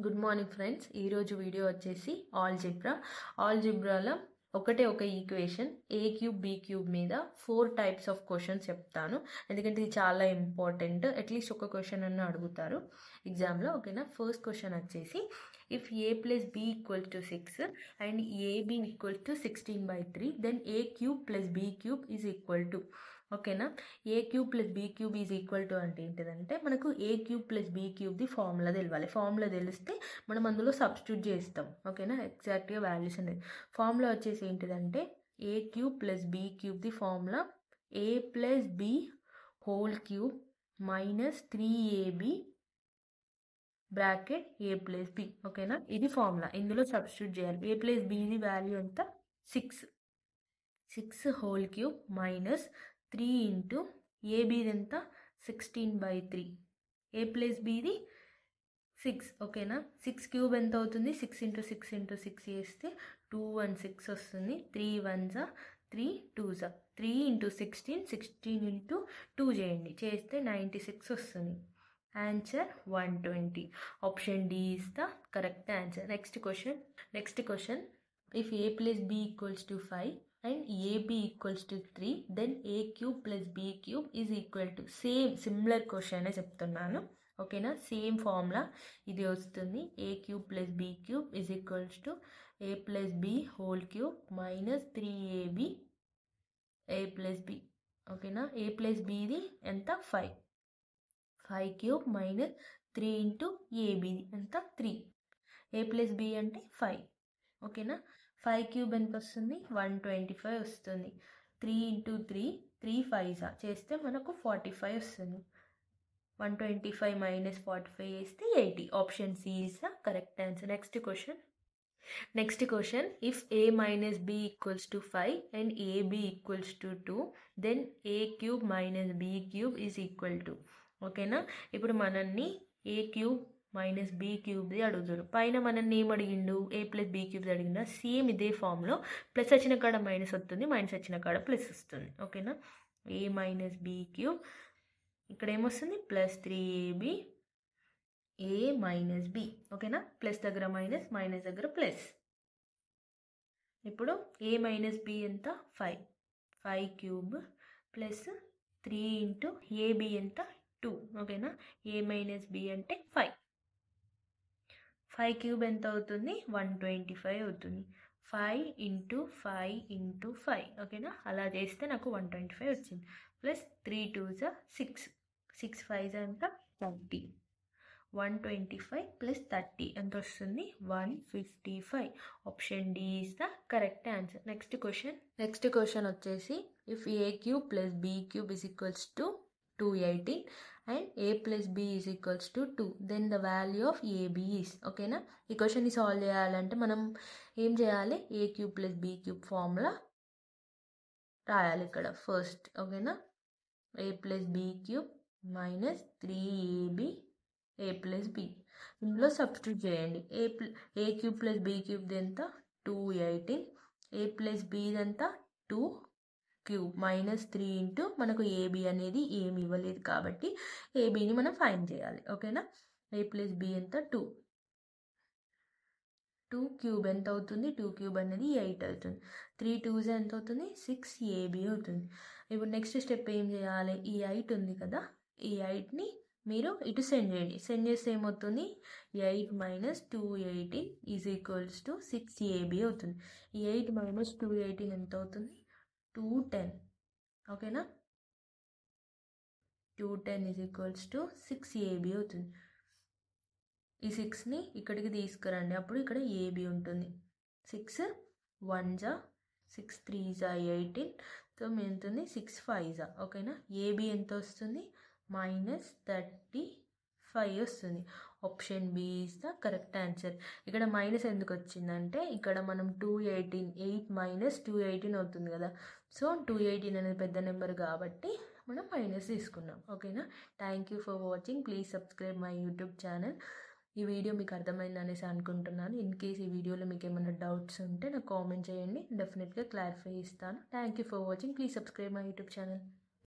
Good morning friends. ఈరోజు video వచ్చేసి ఆల్జిబ్రాలో ఒకటే ఒక ఈక్వేషన్ a³ b³ మీద 4 టైప్స్ ఆఫ్ క్వశ్చన్స్ చెప్తాను. ఎందుకంటే ఇది చాలా ఇంపార్టెంట్. అట్లీస్ట్ ఒక క్వశ్చన్ అన్న అడుగుతారు ఎగ్జామ్లో. ఓకేనా. ఫస్ట్ క్వశ్చన్ వచ్చేసి if a + b = 6 and ab = 16/3 then a³ + b³ = ఓకేనా. a³ + b³ అంటే ఏంటిదంటే మనకు a³ + b³ ఫార్ములా తెలవాలి. ఫార్ములా తెలిస్తే మనం అందులో సబ్స్టిట్యూట్ చేస్తాం. ఓకేనా. ఎగ్జాక్ట్గా వాల్యూస్ అనేది ఫార్ములా వచ్చేసి ఏంటిదంటే a³ + b³ formula a + b whole minus 3ab bracket a + b. ఓకేనా. ఇది ఫార్ములా. ఇందులో సబ్స్టిట్యూట్ చేయాలి. a + b వాల్యూ ఎంత 6 హోల్³ మైనస్ 3 ఇంటూ ab ఎంత 16/3 a + b 6. ఓకేనా. 6³ ఎంత అవుతుంది? 6 × 6 × 6 చేస్తే 216 వస్తుంది. 3 1s 3 2s 3 × 16 16 × 2 చేయండి. చేస్తే 96 వస్తుంది. Answer 120. Option D is the correct answer. Next question if a + b = 5 and ab = 3 then a³ + b³ same similar question చెప్తున్నాను. ఓకేనా. సేమ్ ఫార్ములా ఇది వస్తుంది. a³ + b³ a + b whole minus 3ab a + b. ఓకేనా. a + b ఎంత 5 minus 3 into ab ఎంత 3. a + b అంటే 5. ఓకేనా. 5³ ఎంత వస్తుంది? 125 వస్తుంది. 3 ఇంటూ 3 3 5s చేస్తే మనకు 45 వస్తుంది. 125 మైనస్ 45 చేస్తే 80. Option C is the correct answer. Next question if a - b = 5 and ab = 2 then a³ - b³ ఓకేనా. ఇప్పుడు మనల్ని a³ - b³ అడుగుతారు. పైన మనల్ని ఏం అడిగిండు? a + b³ అడిగిందా? సేమ్ ఇదే ఫామ్లో ప్లస్ వచ్చిన కాడ మైనస్ వస్తుంది, మైనస్ వచ్చిన కాడ ప్లస్ వస్తుంది. ఓకేనా. a - b³ ఇక్కడ ఏమొస్తుంది? Plus 3ab a - b. ఓకేనా. ప్లస్ దగ్గర మైనస్, మైనస్ దగ్గర ప్లస్. ఇప్పుడు a - b ఎంత 5³ ప్లస్ 3 ఇంటూ ab ఎంత 2. ఓకేనా. a - b అంటే 5. 5³ ఎంత అవుతుంది? 125 అవుతుంది. 5 ఇంటూ 5 ఇంటూ 5. ఓకేనా. అలా చేస్తే నాకు 125 వచ్చింది. ప్లస్ 3 2s 6 6 5s ఎంత 30. 125 ప్లస్ 30 ఎంత వస్తుంది? 155. Option D is the correct answer. Next question వచ్చేసి if a³ + b³ = 218 and a + b = 2 then the value of ab is. ఓకేనా. ఈ క్వశ్చన్ని సాల్వ్ చేయాలంటే మనం ఏం చేయాలి? a³ + b³ ఫార్ములా రాయాలి ఇక్కడ ఫస్ట్. ఓకేనా. a + b³ minus 3ab a + b. ఇందులో సబ్స్టిట్యూట్ చేయండి. a³ + b³ ఎంత 218, a + b ఎంత 2³ మైనస్ 3 ఇంటూ మనకు ab అనేది ఏమి ఇవ్వలేదు కాబట్టి abని మనం ఫైండ్ చేయాలి. ఓకేనా. a + b ఎంత 2³ ఎంత అవుతుంది? 2³ అనేది 8 అవుతుంది. 3 2s ఎంత అవుతుంది? 6ab అవుతుంది. ఇప్పుడు నెక్స్ట్ స్టెప్ ఏం చేయాలి? ఈ 8 ఉంది కదా, ఈ 8ని మీరు ఇటు సెండ్ చేయండి. సెండ్ చేస్తే ఏమవుతుంది? 8 - 218 = 6ab అవుతుంది. ఈ 8 - 218 ఎంత అవుతుంది? 210. ఓకేనా. 210 = 6ab అవుతుంది. ఈ 6ని ఇక్కడికి తీసుకురండి. అప్పుడు ఇక్కడ ab ఉంటుంది. 6 1s 6 3s 18. సో ఎంత? 6 5s. ఓకేనా. ab ఎంత వస్తుంది? -35 వస్తుంది. Option B is the correct answer. ఇక్కడ మైనస్ ఎందుకు వచ్చిందంటే ఇక్కడ మనం 218 8 - 218 అవుతుంది కదా. సో 218 అనేది పెద్ద నెంబర్ కాబట్టి మనం మైనస్ తీసుకున్నాం. ఓకేనా. Thank you for watching. Please subscribe my YouTube channel. ఈ వీడియో మీకు అర్థమైంది అనేసి అనుకుంటున్నాను. ఇన్ కేస్ ఈ వీడియోలో మీకు ఏమైనా డౌట్స్ ఉంటే నాకు కామెంట్ చేయండి. డెఫినెట్గా క్లారిఫై ఇస్తాను. Thank you for watching. Please subscribe my YouTube channel.